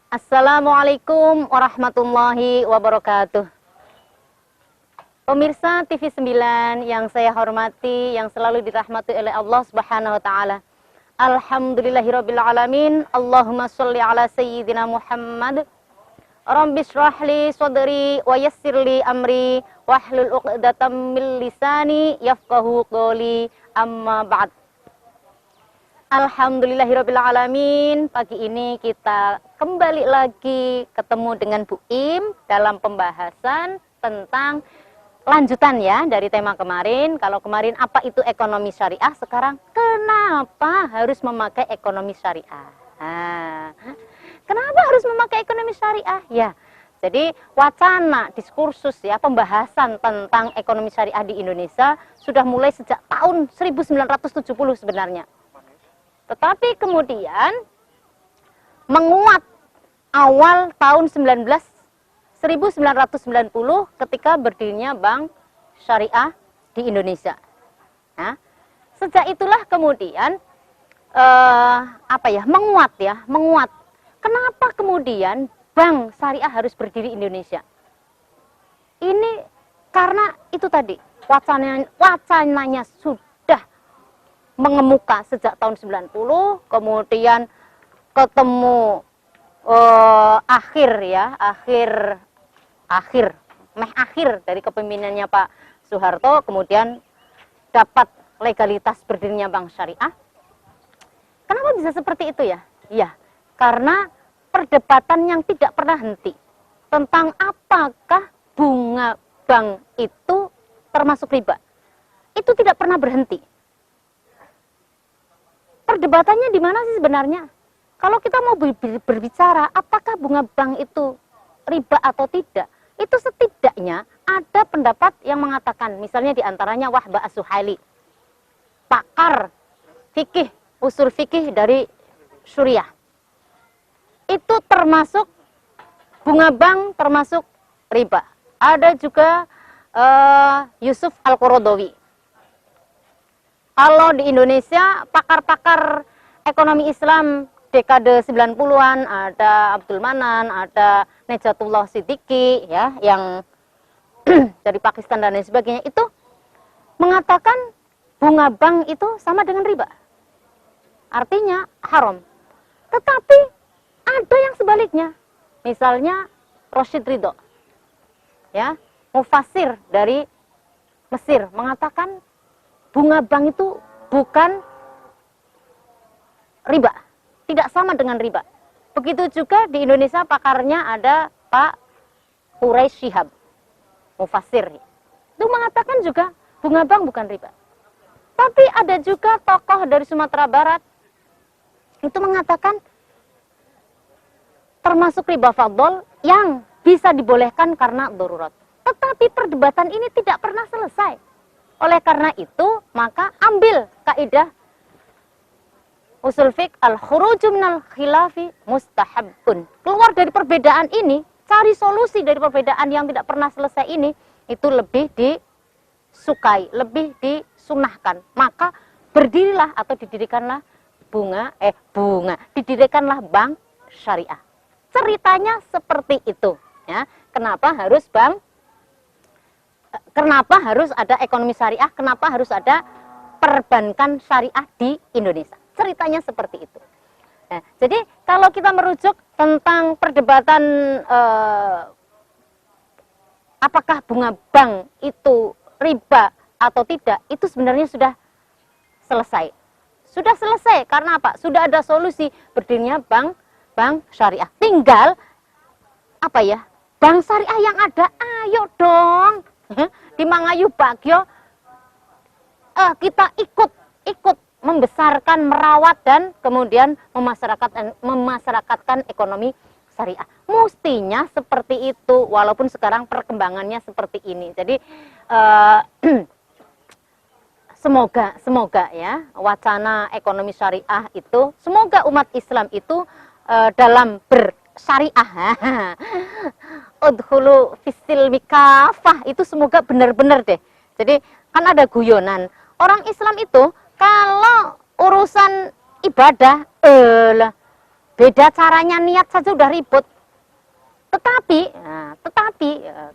Assalamualaikum warahmatullahi wabarakatuh. Pemirsa TV 9 yang saya hormati, yang selalu dirahmati oleh Allah Subhanahu wa taala. Alhamdulillahirabbil alamin. Allahumma shalli ala sayyidina Muhammad. Rabbi shrah li sadri wa yassir li amri wahlul 'uqdatam min lisani yafqahu qawli. Amma ba'd. Alhamdulillahirabbil alamin. Pagi ini kita kembali lagi ketemu dengan Bu Im dalam pembahasan tentang lanjutan ya dari tema kemarin. Kalau kemarin apa itu ekonomi syariah, sekarang kenapa harus memakai ekonomi syariah? Kenapa harus memakai ekonomi syariah? Ya, jadi wacana, diskursus ya, pembahasan tentang ekonomi syariah di Indonesia sudah mulai sejak tahun 1970 sebenarnya. Tetapi kemudian menguat awal tahun 1990 ketika berdirinya Bank Syariah di Indonesia. Nah, sejak itulah kemudian menguat. Kenapa kemudian Bank Syariah harus berdiri di Indonesia? Ini karena itu tadi wacananya sudah mengemuka sejak tahun 90, kemudian ketemu akhir dari kepemimpinannya Pak Soeharto, kemudian dapat legalitas berdirinya Bank Syariah. Kenapa bisa seperti itu ya? Ya, karena perdebatan yang tidak pernah henti tentang apakah bunga bank itu termasuk riba. Itu tidak pernah berhenti. Perdebatannya di mana sih sebenarnya? Kalau kita mau berbicara apakah bunga bank itu riba atau tidak, itu setidaknya ada pendapat yang mengatakan, misalnya diantaranya Wahbah As-Suhaili, pakar fikih, usul fikih dari Suriah. Itu termasuk bunga bank termasuk riba. Ada juga Yusuf Al-Qaradawi. Kalau di Indonesia, pakar-pakar ekonomi Islam dekade 90-an, ada Abdul Manan, ada Nejatullah Siddiqi, ya, yang dari Pakistan dan lain sebagainya, itu mengatakan bunga bank itu sama dengan riba. Artinya haram. Tetapi ada yang sebaliknya. Misalnya Rashid Ridho, ya, mufasir dari Mesir, mengatakan bunga bank itu bukan riba, tidak sama dengan riba. Begitu juga di Indonesia pakarnya ada Pak Quraish Shihab, mufasir. Itu mengatakan juga bunga bank bukan riba. Tapi ada juga tokoh dari Sumatera Barat itu mengatakan termasuk riba fadl yang bisa dibolehkan karena darurat. Tetapi perdebatan ini tidak pernah selesai. Oleh karena itu, maka ambil kaidah usul fiqh al-khuruju minal khilafi mustahabun. Keluar dari perbedaan ini, cari solusi dari perbedaan yang tidak pernah selesai ini, itu lebih disukai, lebih disunahkan. Maka berdirilah atau didirikanlah didirikanlah Bank Syariah. Ceritanya seperti itu, ya. Kenapa harus ada ekonomi syariah, kenapa harus ada perbankan syariah di Indonesia. Ceritanya seperti itu. Nah, jadi kalau kita merujuk tentang perdebatan apakah bunga bank itu riba atau tidak, itu sebenarnya sudah selesai. Sudah selesai, karena apa? Sudah ada solusi berdirinya bank syariah. Tinggal bank syariah yang ada, ayo dong. Di Mangayu Bagyo kita ikut membesarkan, merawat dan kemudian memasyarakatkan ekonomi syariah. Mestinya seperti itu, walaupun sekarang perkembangannya seperti ini. Jadi semoga ya wacana ekonomi syariah itu, semoga umat Islam itu dalam bersyariah udhulu fisilmi kafah itu semoga benar-benar deh. Jadi kan ada guyonan, orang Islam itu kalau urusan ibadah Beda caranya, niat saja udah ribut. Tetapi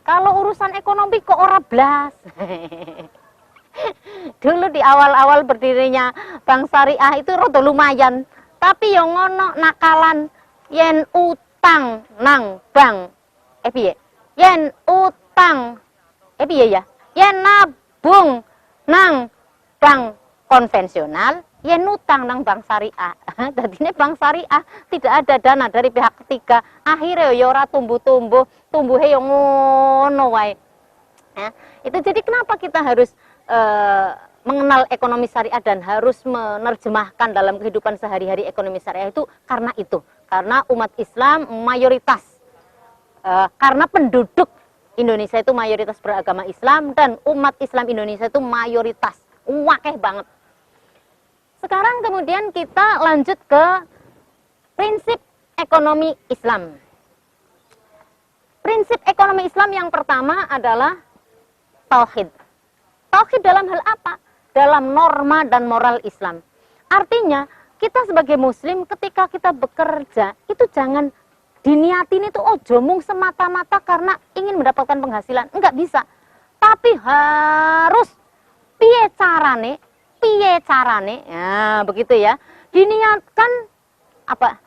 kalau urusan ekonomi kok ora blas. Dulu di awal-awal berdirinya Bank Syariah itu rada lumayan, tapi yang ngono nakalan yen utang nang bank piye? Yen utang piye ya? Yen nabung nang bank konvensional, yen utang nang bank syariah. Dadine bank syariah tidak ada dana dari pihak ketiga. Akhirnya ya ora tumbuh-tumbuh, tumbuhe yo ngono wae. Ya, itu jadi kenapa kita harus mengenal ekonomi syariah dan harus menerjemahkan dalam kehidupan sehari-hari ekonomi syariah itu karena umat Islam mayoritas, karena penduduk Indonesia itu mayoritas beragama Islam dan umat Islam Indonesia itu mayoritas, wakeh banget. Sekarang kemudian kita lanjut ke prinsip ekonomi Islam. Prinsip ekonomi Islam yang pertama adalah tauhid. Tauhid dalam hal apa? Dalam norma dan moral Islam. Artinya, kita sebagai muslim ketika kita bekerja, itu jangan diniatin itu ojo mung semata-mata karena ingin mendapatkan penghasilan. Enggak bisa. Tapi harus piye carane, ya begitu ya. Diniatkan apa?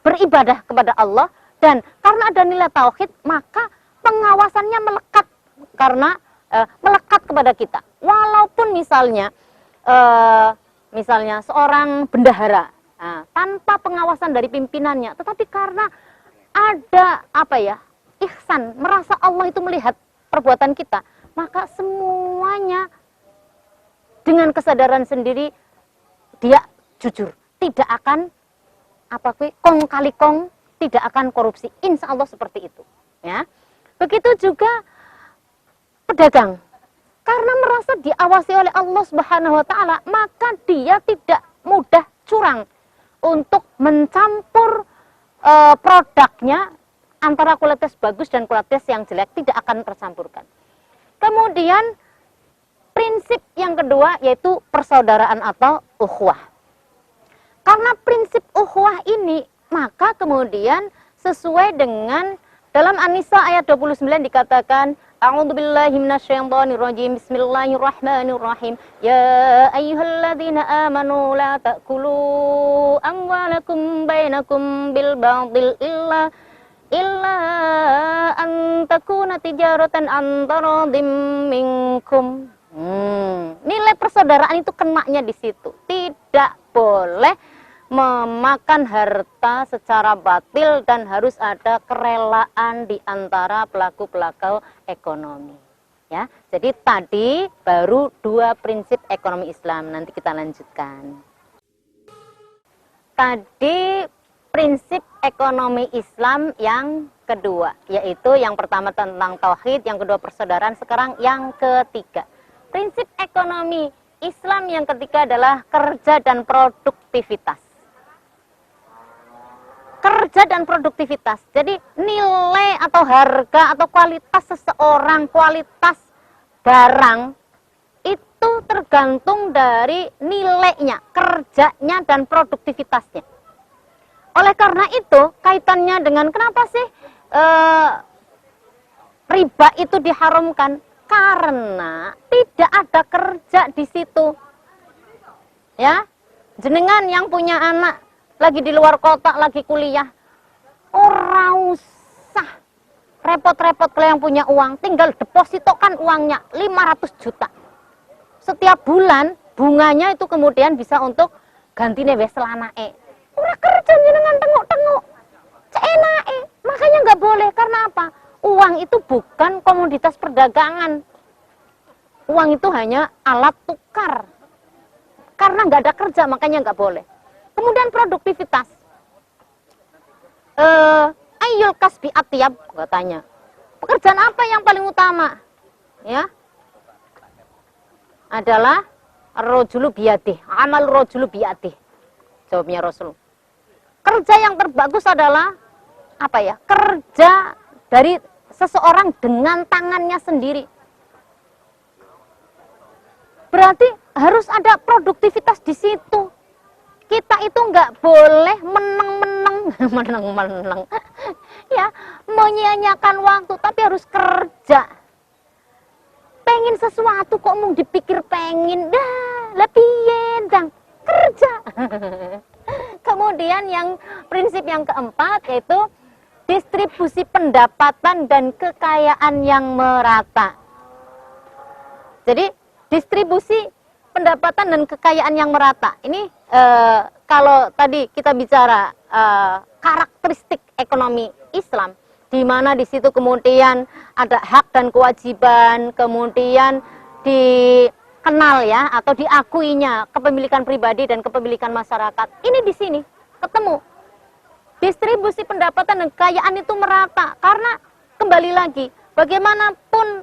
Beribadah kepada Allah, dan karena ada nilai tauhid, maka pengawasannya melekat melekat kepada kita. Walaupun misalnya seorang bendahara tanpa pengawasan dari pimpinannya, tetapi karena ada ihsan, merasa Allah itu melihat perbuatan kita, maka semuanya dengan kesadaran sendiri dia jujur, tidak akan kong kali kong, tidak akan korupsi. Insya Allah seperti itu, ya. Begitu juga pedagang, karena merasa diawasi oleh Allah Subhanahu wa taala, maka dia tidak mudah curang untuk mencampur produknya antara kualitas bagus dan kualitas yang jelek, tidak akan tercampurkan. Kemudian prinsip yang kedua yaitu persaudaraan atau ukhuwah. Karena prinsip ukhuwah ini, maka kemudian sesuai dengan dalam An-Nisa ayat 29 dikatakan, A'udzubillahi minasyaitonirrajim. Bismillahirrahmanirrahim. Ya ayyuhalladzina amanu la ta'kulu amwalakum bainakum bil batil illa an takuna tijaratan an taradim minkum. Nilai persaudaraan itu kenaknya di situ. Tidak boleh memakan harta secara batil dan harus ada kerelaan di antara pelaku-pelaku ekonomi. Ya, jadi tadi baru 2 prinsip ekonomi Islam. Nanti kita lanjutkan. Tadi prinsip ekonomi Islam yang kedua, yaitu yang pertama tentang tauhid, yang kedua persaudaraan, sekarang yang ketiga. Prinsip ekonomi Islam yang ketiga adalah kerja dan produktivitas. Kerja dan produktivitas. Jadi nilai atau harga atau kualitas seseorang, kualitas barang itu tergantung dari nilainya, kerjanya dan produktivitasnya. Oleh karena itu kaitannya dengan kenapa sih riba itu diharamkan? Karena tidak ada kerja di situ. Ya, jenengan yang punya anak lagi di luar kota, lagi kuliah, ora usah repot-repot kalau yang punya uang, tinggal depositokan uangnya 500 juta. Setiap bulan bunganya itu kemudian bisa untuk gantine wes lanake. Ora kerja jenengan tengok-tengok. Cenake. Makanya nggak boleh, karena apa? Uang itu bukan komoditas perdagangan. Uang itu hanya alat tukar. Karena nggak ada kerja, makanya nggak boleh. Kemudian produktivitas. Ayyul kasbi atyab, katanya. Pekerjaan apa yang paling utama? Ya. Adalah rajulu biyadih, amal rajulu biyadih. Jawabnya Rasul. Kerja yang terbagus adalah apa ya? Kerja dari seseorang dengan tangannya sendiri. Berarti harus ada produktivitas di situ. Kita itu nggak boleh meneng-meneng meneng-meneng. Ya, menyia-nyiakan waktu tapi harus kerja. Pengen sesuatu kok mau dipikir pengen, dah lebih dang kerja. Kemudian yang prinsip yang keempat yaitu distribusi pendapatan dan kekayaan yang merata. Jadi distribusi pendapatan dan kekayaan yang merata. Ini kalau tadi kita bicara karakteristik ekonomi Islam, di mana di situ kemudian ada hak dan kewajiban, kemudian dikenal ya atau diakuinya kepemilikan pribadi dan kepemilikan masyarakat. Ini di sini ketemu distribusi pendapatan dan kekayaan itu merata, karena kembali lagi bagaimanapun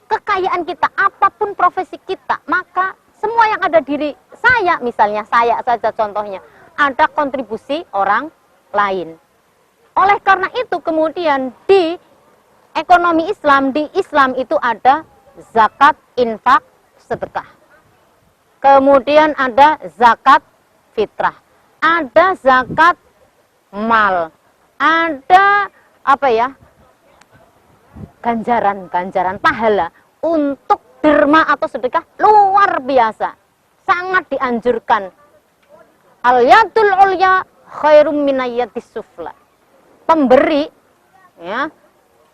kekayaan kita, apapun profesi kita, maka semua yang ada diri saya, misalnya saya saja contohnya, ada kontribusi orang lain. Oleh karena itu kemudian di ekonomi Islam, di Islam itu ada zakat, infak, sedekah. Kemudian ada zakat fitrah, ada zakat mal, ada apa ya? Ganjaran pahala untuk derma atau sedekah luar biasa, sangat dianjurkan. Al yadul ulya khairum minayatis sufla. Pemberi ya,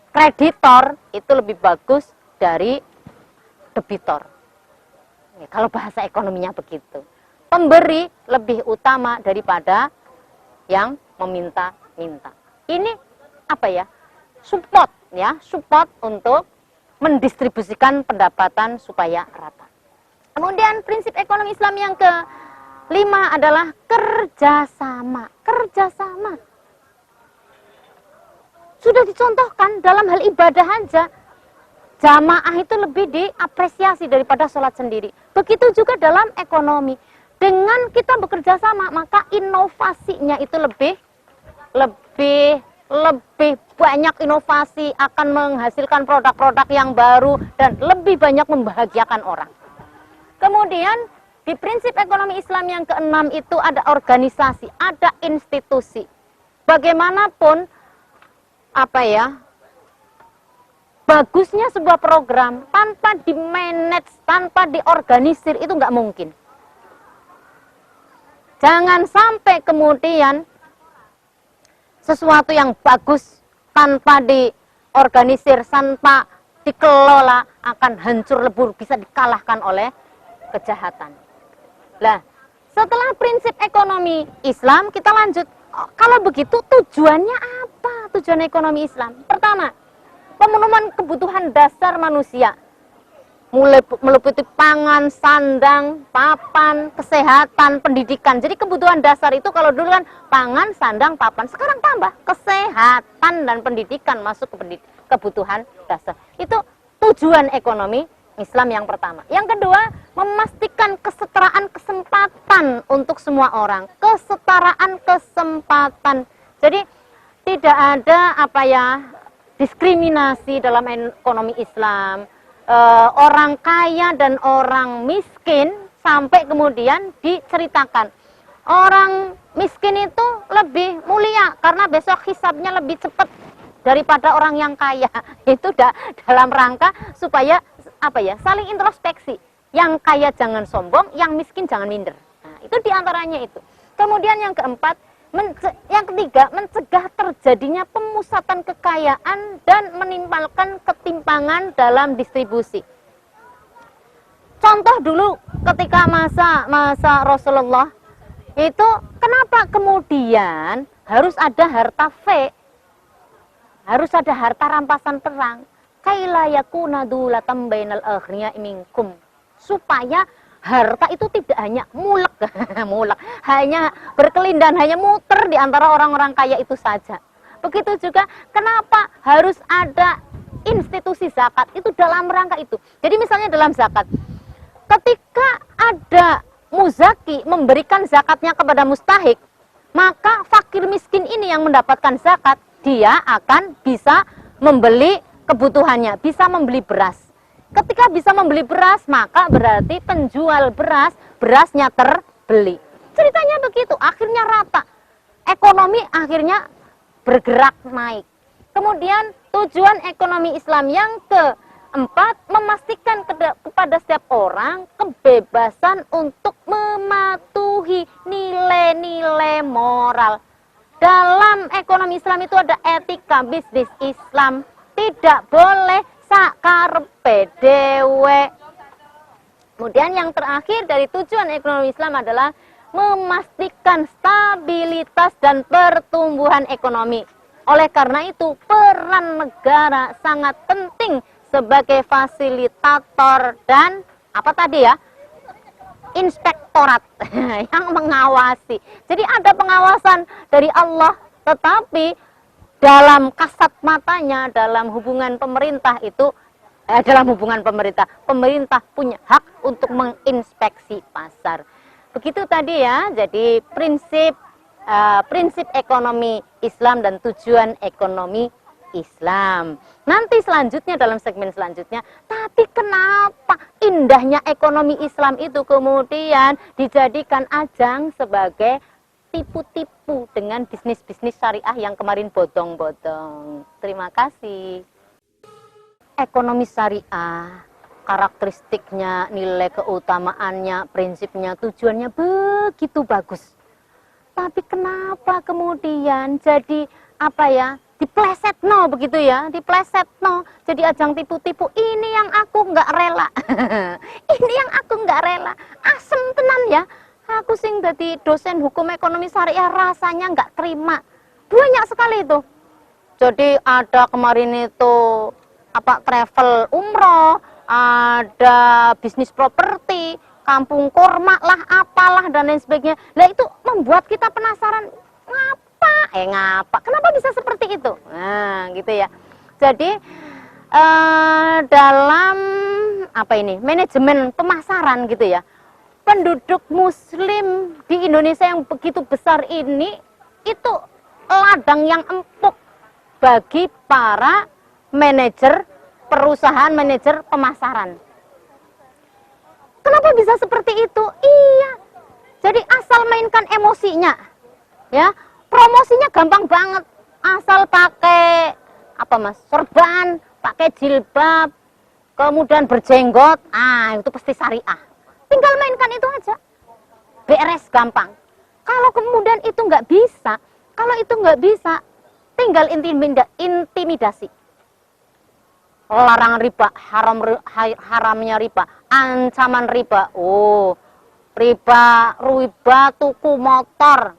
kreditor itu lebih bagus dari debitor. Ya, kalau bahasa ekonominya begitu. Pemberi lebih utama daripada yang meminta-minta. Ini apa ya? Support ya, support untuk mendistribusikan pendapatan supaya rata. Kemudian prinsip ekonomi Islam yang kelima adalah kerjasama. Kerjasama sudah dicontohkan dalam hal ibadah aja. Jamaah itu lebih diapresiasi daripada sholat sendiri. Begitu juga dalam ekonomi. Dengan kita bekerja sama, maka inovasinya itu lebih banyak inovasi, akan menghasilkan produk-produk yang baru dan lebih banyak membahagiakan orang. Kemudian di prinsip ekonomi Islam yang keenam itu ada organisasi, ada institusi. Bagaimanapun apa ya, bagusnya sebuah program tanpa di-manage, tanpa diorganisir itu nggak mungkin. Jangan sampai kemudian sesuatu yang bagus tanpa diorganisir, tanpa dikelola akan hancur lebur, bisa dikalahkan oleh kejahatan. Nah, setelah prinsip ekonomi Islam kita lanjut. Kalau begitu tujuannya apa? Tujuan ekonomi Islam. Pertama, pemenuhan kebutuhan dasar manusia. Mulai meliputi pangan, sandang, papan, kesehatan, pendidikan. Jadi kebutuhan dasar itu kalau dulu kan pangan, sandang, papan. Sekarang tambah kesehatan dan pendidikan masuk ke kebutuhan dasar. Itu tujuan ekonomi Islam yang pertama. Yang kedua, memastikan kesetaraan kesempatan untuk semua orang. Kesetaraan kesempatan. Jadi tidak ada apa ya, diskriminasi dalam ekonomi Islam. Orang kaya dan orang miskin sampai kemudian diceritakan. Orang miskin itu lebih mulia karena besok hisabnya lebih cepat daripada orang yang kaya. Itu dalam rangka supaya apa ya, saling introspeksi. Yang kaya jangan sombong, yang miskin jangan minder. Nah, itu diantaranya itu. Kemudian yang keempat, yang ketiga, mencegah terjadinya pemusatan kekayaan dan menimbulkan ketimpangan dalam distribusi. Contoh dulu ketika masa Rasulullah itu, kenapa kemudian harus ada harta harus ada harta rampasan perang? Kaila yakuna dulatan bainal aghniya minkum, supaya harta itu tidak hanya mulek, hanya berkelindan, hanya muter di antara orang-orang kaya itu saja. Begitu juga kenapa harus ada institusi zakat, itu dalam rangka itu. Jadi misalnya dalam zakat, ketika ada muzaki memberikan zakatnya kepada mustahik, maka fakir miskin ini yang mendapatkan zakat, dia akan bisa membeli kebutuhannya, bisa membeli beras. Ketika bisa membeli beras, maka berarti penjual beras, berasnya terbeli. Ceritanya begitu, akhirnya rata. ekonomi akhirnya bergerak naik. Kemudian tujuan ekonomi Islam yang keempat, memastikan kepada setiap orang kebebasan untuk mematuhi nilai-nilai moral. Dalam ekonomi Islam itu ada etika bisnis Islam. Tidak boleh sakarepe dhewe. Kemudian yang terakhir dari tujuan ekonomi Islam adalah memastikan stabilitas dan pertumbuhan ekonomi. Oleh karena itu, peran negara sangat penting sebagai fasilitator dan apa tadi ya? Inspektorat yang mengawasi. Jadi ada pengawasan dari Allah, tetapi dalam kasat matanya, dalam hubungan pemerintah itu, dalam hubungan pemerintah punya hak untuk menginspeksi pasar. Begitu tadi ya, jadi prinsip ekonomi Islam dan tujuan ekonomi Islam. Nanti selanjutnya dalam segmen selanjutnya, tapi kenapa indahnya ekonomi Islam itu kemudian dijadikan ajang sebagai tipu-tipu dengan bisnis-bisnis syariah yang kemarin bodong-bodong. Terima kasih. Ekonomi syariah, karakteristiknya, nilai keutamaannya, prinsipnya, tujuannya begitu bagus. Tapi kenapa kemudian jadi apa ya, diplesetno begitu ya, diplesetno jadi ajang tipu-tipu. Ini yang aku nggak rela. Ini yang aku nggak rela. Asem tenan ya. Aku sing jadi dosen hukum ekonomi syariah rasanya nggak terima. Banyak sekali itu. Jadi ada kemarin itu apa, travel umroh, ada bisnis properti, kampung kurma lah, apalah dan lain sebagainya. Nah itu membuat kita penasaran, ngapa? Kenapa bisa seperti itu? Nah, gitu ya. Jadi dalam apa ini, manajemen pemasaran gitu ya. Penduduk muslim di Indonesia yang begitu besar ini itu ladang yang empuk bagi para manajer perusahaan, manajer pemasaran. Kenapa bisa seperti itu? Iya. Jadi asal mainkan emosinya. Ya, promosinya gampang banget. Asal pakai apa Mas? Sorban, pakai jilbab, kemudian berjenggot. Itu pasti syariah. Tinggal mainkan itu aja. Beres gampang. Kalau kemudian itu nggak bisa, tinggal intimidasi. Larangan riba, haramnya riba, ancaman riba. Riba tuku motor.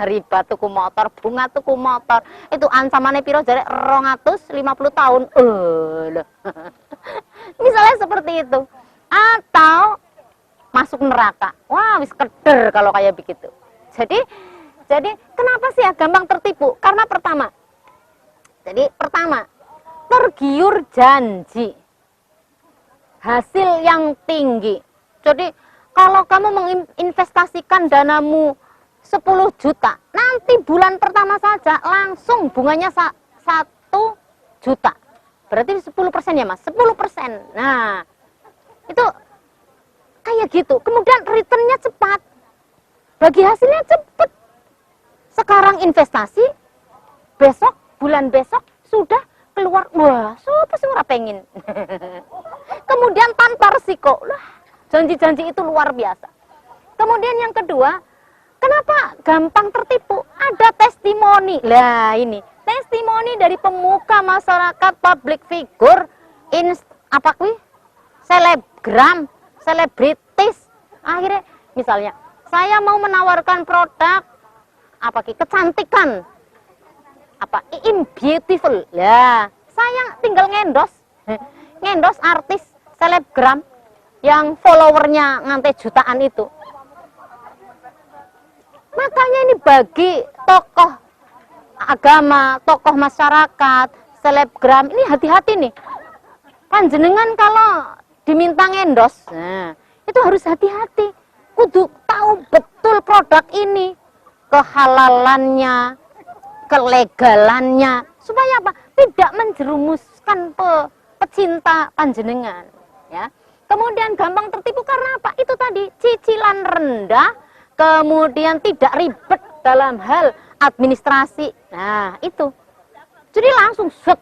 Riba tuku motor, bunga tuku motor. Itu ancamannya piro jare 250 tahun. Misalnya seperti itu. Atau masuk neraka. Wah, wis keder kalau kayak begitu. Jadi kenapa sih ya gampang tertipu? Karena pertama, tergiur janji, hasil yang tinggi. Jadi kalau kamu menginvestasikan danamu 10 juta, nanti bulan pertama saja langsung bunganya 1 juta. Berarti 10% ya Mas, 10%. Nah, itu kayak gitu. Kemudian returnnya cepat, bagi hasilnya cepat. Sekarang investasi, bulan besok sudah keluar. Wah, siapa sih ora pengen. Kemudian tanpa resiko. Lah, janji-janji itu luar biasa. Kemudian yang kedua, kenapa gampang tertipu? Ada testimoni. Lah ini, testimoni dari pemuka masyarakat, public figure, selebgram, selebritis. Akhirnya misalnya, saya mau menawarkan produk kecantikan. Beautiful. Ya, saya tinggal ngendos artis selebgram yang followernya ngantai jutaan itu. Makanya ini bagi tokoh agama, tokoh masyarakat, selebgram, ini hati-hati nih. Panjenengan kalau diminta ngendos, itu harus hati-hati. Kudu tahu betul produk ini, kehalalannya, kelegalannya, supaya apa? Tidak menjerumuskan pecinta panjenengan, ya. Kemudian gampang tertipu karena apa? Itu tadi, cicilan rendah, kemudian tidak ribet dalam hal administrasi. Nah, itu. Jadi langsung set.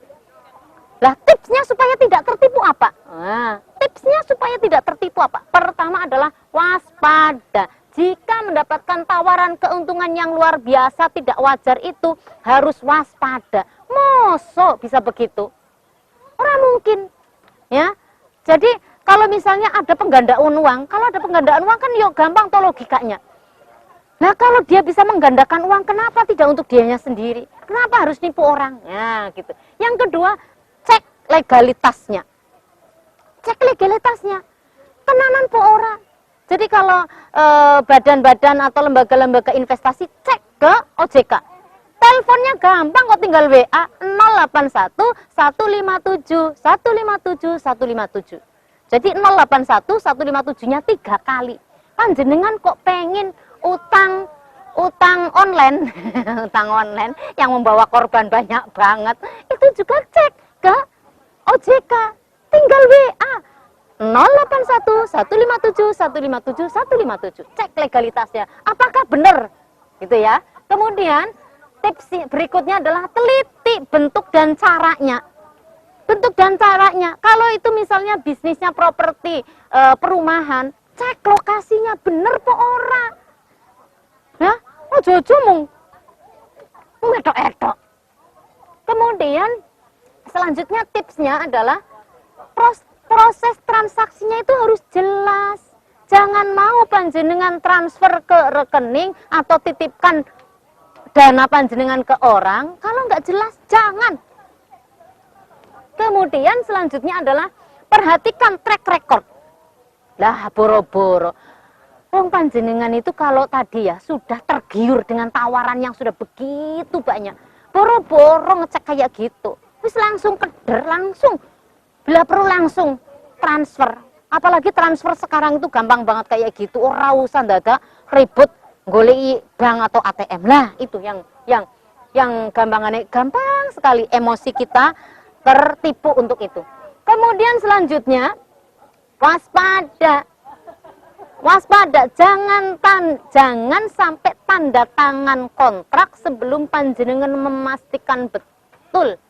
Lah, tipsnya supaya tidak tertipu apa? Nah, tipsnya supaya tidak tertipu apa? Pertama adalah waspada. Jika mendapatkan tawaran keuntungan yang luar biasa tidak wajar itu harus waspada. Mosok bisa begitu? Orang mungkin, ya. Jadi kalau misalnya ada penggandaan uang, kalau ada penggandaan uang kan yuk gampang toh logikanya. Nah kalau dia bisa menggandakan uang, kenapa tidak untuk dianya sendiri? Kenapa harus nipu orang? Ya gitu. Yang kedua, cek legalitasnya. Cek legalitasnya. Tenanan po orang. Jadi kalau badan-badan atau lembaga-lembaga investasi cek ke OJK. Teleponnya gampang kok, tinggal WA 081 157 157 157. Jadi 081 157-nya 3 kali. Panjenengan kok pengen utang online, utang online yang membawa korban banyak banget. Itu juga cek ke OJK. Tinggal WA 081 157 157 157. Cek legalitasnya. Apakah benar? Gitu ya. Kemudian tips berikutnya adalah teliti bentuk dan caranya. Bentuk dan caranya. Kalau itu misalnya bisnisnya properti perumahan, cek lokasinya bener po ora. Ya, ojo mung edok-edok. Kemudian selanjutnya tipsnya adalah proses transaksinya itu harus jelas. Jangan mau panjenengan transfer ke rekening atau titipkan dana panjenengan ke orang kalau nggak jelas, jangan. Kemudian selanjutnya adalah perhatikan track record. Lah boro-boro. Wong panjenengan itu kalau tadi ya sudah tergiur dengan tawaran yang sudah begitu banyak. Boro-boro ngecek kayak gitu. Wis langsung keder, langsung. Bila perlu langsung transfer. Apalagi transfer sekarang itu gampang banget kayak gitu. Ora usah dadak ribut goleki bank atau ATM. Lah itu yang gampang sekali emosi kita tertipu untuk itu. Kemudian selanjutnya waspada. Waspada, jangan sampai tanda tangan kontrak sebelum panjenengan memastikan betul.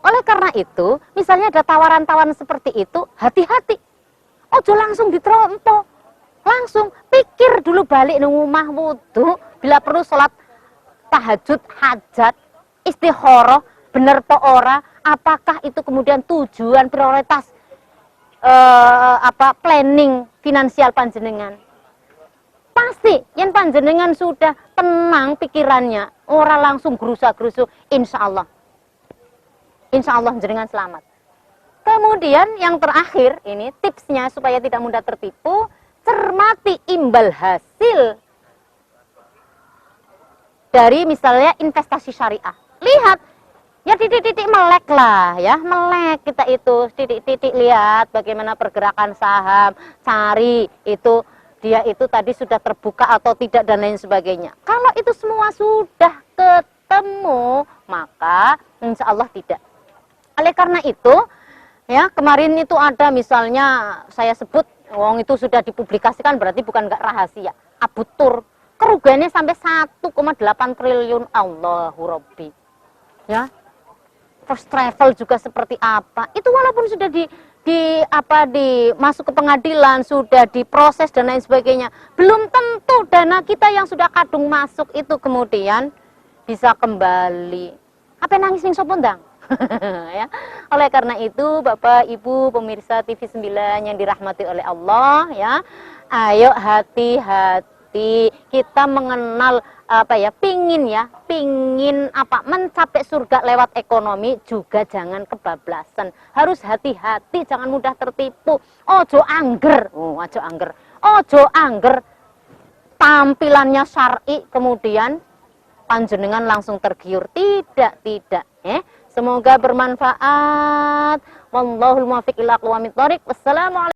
Oleh karena itu, misalnya ada tawaran-tawaran seperti itu, hati-hati. Ojo langsung diterompo. Langsung pikir dulu balik nang omah wudu, bila perlu sholat tahajud, hajat, istikharah, bener po ora, apakah itu kemudian tujuan prioritas planning finansial panjenengan. Pasti yang panjenengan sudah tenang pikirannya, ora langsung gerusa-gerusu, insya Allah jenengan selamat. Kemudian yang terakhir ini tipsnya supaya tidak mudah tertipu, cermati imbal hasil dari misalnya investasi syariah. Lihat, ya titik-titik melek lah ya, melek kita itu, titik-titik lihat bagaimana pergerakan saham, cari itu dia itu tadi sudah terbuka atau tidak dan lain sebagainya. Kalau itu semua sudah ketemu, maka insya Allah tidak. Oleh karena itu, ya kemarin itu ada misalnya saya sebut, wong itu sudah dipublikasikan berarti bukan nggak rahasia. Abu Tur, kerugiannya sampai 1,8 triliun, Allahu Rabbi. Ya. First travel juga seperti apa? Itu walaupun sudah masuk ke pengadilan, sudah diproses dan lain sebagainya, belum tentu dana kita yang sudah kadung masuk itu kemudian bisa kembali. Apa nangis ning sapa ndang? Ya. Oleh karena itu, Bapak, Ibu, pemirsa TV 9 yang dirahmati oleh Allah, ya. Ayo hati-hati kita mengenal pingin mencapai surga lewat ekonomi, juga jangan kebablasan, harus hati-hati, jangan mudah tertipu. Ojo angger tampilannya syar'i kemudian panjenengan langsung tergiur, tidak semoga bermanfaat. Wallahul muwaffiq ila aqwamit thoriq. Wassalamualaikum.